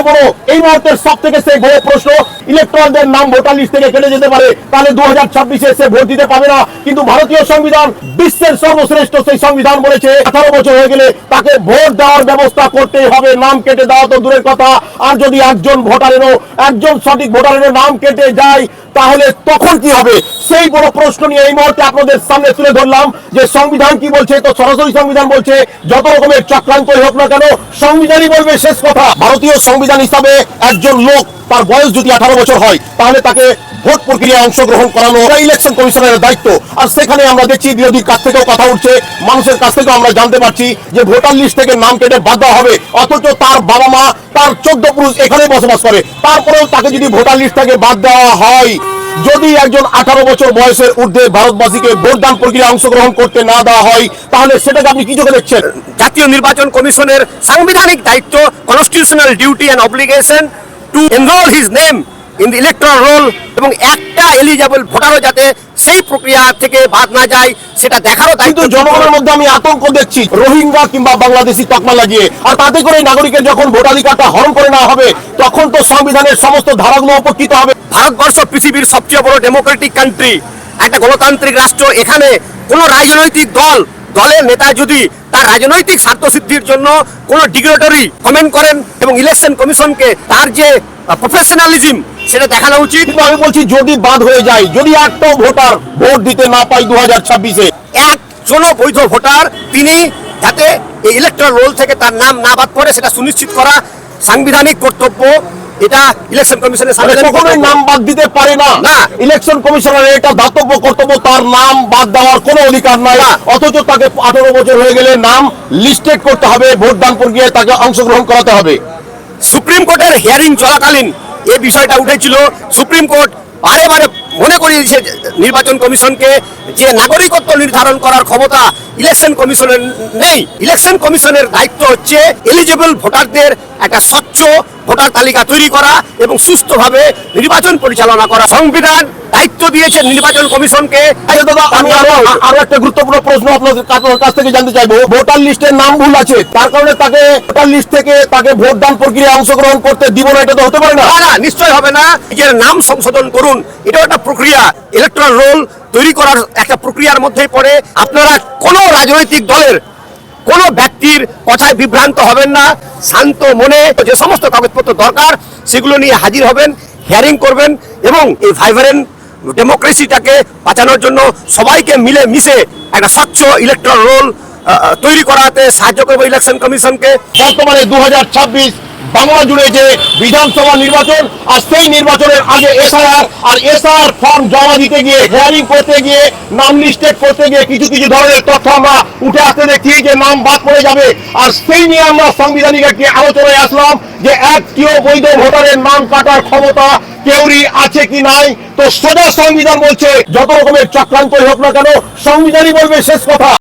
থেকে বড়, এই মুহূর্তের সব থেকে সেই বড় প্রশ্ন, ইলেকট্রলদের নাম ভোটার লিস্ট থেকে কেটে যেতে পারে, তাহলে 2026-এ সে ভোট দিতে পাবে না। কিন্তু ভারতীয় সংবিধান বিশ্বের সর্বশ্রেষ্ঠ সেই সংবিধান বলেছে 18 বছর হয়ে গেলে তাকে ভোট দেওয়ার ব্যবস্থা করতেই হবে। নাম কেটে দেওয়া তো দূরের কথা, আর যদি একজন সঠিক ভোটারেরও নাম কেটে যায় তাহলে তখন কি হবে? সেই বড় প্রশ্ন নিয়ে এই মুহূর্তে আপনাদের সামনে তুলে ধরলাম যে সংবিধান কি বলছে। তো সরাসরি সংবিধান বলছে যত রকমের চক্রান্তই হোক না কেন সংবিধানই বলবে শেষ কথা। ভারতীয় সংবিধান হিসাবে একজন লোক তার বয়স যদি 18 বছর হয় তাহলে তাকে ভোট প্রক্রিয়ায় অংশগ্রহণ করানো ইলেকশন কমিশনের দায়িত্ব। আর সেখানে আমরা দেখছি বিরোধীর কাছ থেকেও কথা উঠছে, মানুষের কাছ থেকেও আমরা জানতে পারছি যে ভোটার লিস্ট থেকে নাম কেটে বাদ দেওয়া হবে, অথচ তার বাবা মা তার 14 পুরুষ এখানে বসবাস করে, তারপরেও তাকে যদি ভোটার লিস্ট থেকে বাদ দেওয়া হয়, যদি একজন 18 বছর বয়সের ঊর্ধ্বে ভারতবাসীকে ভোটদান প্রক্রিয়ায় অংশগ্রহণ করতে না দেওয়া হয় তাহলে সেটাকে আপনি কি চোখে দেখছেন? জাতীয় নির্বাচন কমিশনের সাংবিধানিক দায়িত্ব, constitutional duty and obligation to enrol his name in the electoral roll, এবং একটা এলিজিবল ভোটারও যাতে সেই প্রক্রিয়া থেকে বাদ না যায় সেটা দেখারও দায়িত্ব। কিন্তু জনগণের মধ্যে আমি আতঙ্ক দেখছি রোহিঙ্গা কিংবা বাংলাদেশি তকমা লাগিয়ে, আর তাতে করে নাগরিকের যখন ভোটাধিকারটা হরণ করে নেওয়া হবে তখন তো সংবিধানের সমস্ত ধারাগুলো উপকৃত হবে। ভারতবর্ষ পৃথিবীর সবচেয়ে বড় ডেমোক্রেটিক কান্ট্রি, একটা গণতান্ত্রিক রাষ্ট্র। এখানে কোনো রাজনৈতিক দলের নেতা যদি তার রাজনৈতিক স্বার্থ সিদ্ধির জন্য কোনো ডিগ্রেটরি কমেন্ট করেন এবং ইলেকশন কমিশনকে তার যে প্রফেশনালিজম সেটা দেখানো উচিত। আমি বলছি যদি বাদ হয়ে যায়, যদি একটাও ভোটার ভোট দিতে না পায় 2026-এ, একজনও বৈধ ভোটার তিনি যাতে এই ইলেকট্রাল রোল থেকে তার নাম না বাদ পড়ে সেটা সুনিশ্চিত করা সাংবিধানিক কর্তব্য। এটা ইলেকশন কমিশনের কখনোই নাম বাদ দিতে পারে না। ইলেকশন কমিশনের এটা দাতব্য কর্তব্য, তার নাম বাদ দেওয়ার কোনো অধিকার নাই। অথচ তাকে 18 বছর হয়ে গেলে নাম লিস্টেড করতে হবে, ভোটদান প্রক্রিয়ায় তাকে অংশগ্রহণ করাতে হবে। সুপ্রিম কোর্টের হিয়ারিং চলাকালীন এই বিষয়টা উঠেছিল। সুপ্রিম কোর্ট বারে বারে মনে করিয়েছে নির্বাচন কমিশনকে যে নাগরিকত্ব নির্ধারণ করার ক্ষমতা ইলেকশন কমিশনের নেই। ইলেকশন কমিশনের দায়িত্ব হচ্ছে এলিজিবল ভোটারদের একটা স্বচ্ছ ভোটার তালিকা তৈরি করা এবং সুষ্ঠুভাবে নির্বাচন পরিচালনা করা। সংবিধান দায়িত্ব দিয়েছে নির্বাচন কমিশনকে। আমি আরো একটা গুরুত্বপূর্ণ প্রশ্ন আপনাদের কাছ থেকে জানতে চাইবো, ভোটার লিস্টের নাম ভুল আছে তার কারণে তাকে ভোটার লিস্ট থেকে তাকে ভোটদান প্রক্রিয়ায় অংশগ্রহণ করতে দিব না, এটা তো হতে পারে না। না, নিশ্চয় হবে না। নিজের নাম সংশোধন করুন, এটা একটা প্রক্রিয়া। ইলেকট্রাল রোল তৈরি করার একটা প্রক্রিয়ার মধ্যেই পড়ে। আপনারা কোনো রাজনৈতিক দলের কোনো ব্যক্তির কথায় বিভ্রান্ত হবেন না, শান্ত মনে যে সমস্ত কাগজপত্র দরকার সেগুলো নিয়ে হাজির হবেন, হিয়ারিং করবেন এবং এই ভাইব্রেন্ট ডেমোক্রেসিটাকে বাঁচানোর জন্য সবাইকে মিলে মিশে একটা স্বচ্ছ ইলেকট্রাল রোল তৈরি করাতে সাহায্য করবে ইলেকশন কমিশনকে। বর্তমানে 2026 বাংলা জুড়ে যে বিধানসভা নির্বাচন, আর সেই নির্বাচনের আগে এসআইআর ফর্ম জমা দিতে গিয়ে, হিয়ারিং করতে গিয়ে, নাম লিস্টেড করতে গিয়ে কিছু ধরনের তথ্য আমরা উঠে আসতে দেখি যে নাম বাদ পড়ে যাবে। আর সেই নিয়ে আমরা সাংবিধানিক একটি আলোচনায় আসলাম যে একটিও বৈধ ভোটারের নাম কাটার ক্ষমতা কেউরই আছে কি নাই। তো সোজা সংবিধান বলছে যত রকমের চক্রান্তই হোক না কেন সংবিধানই বলবে শেষ কথা।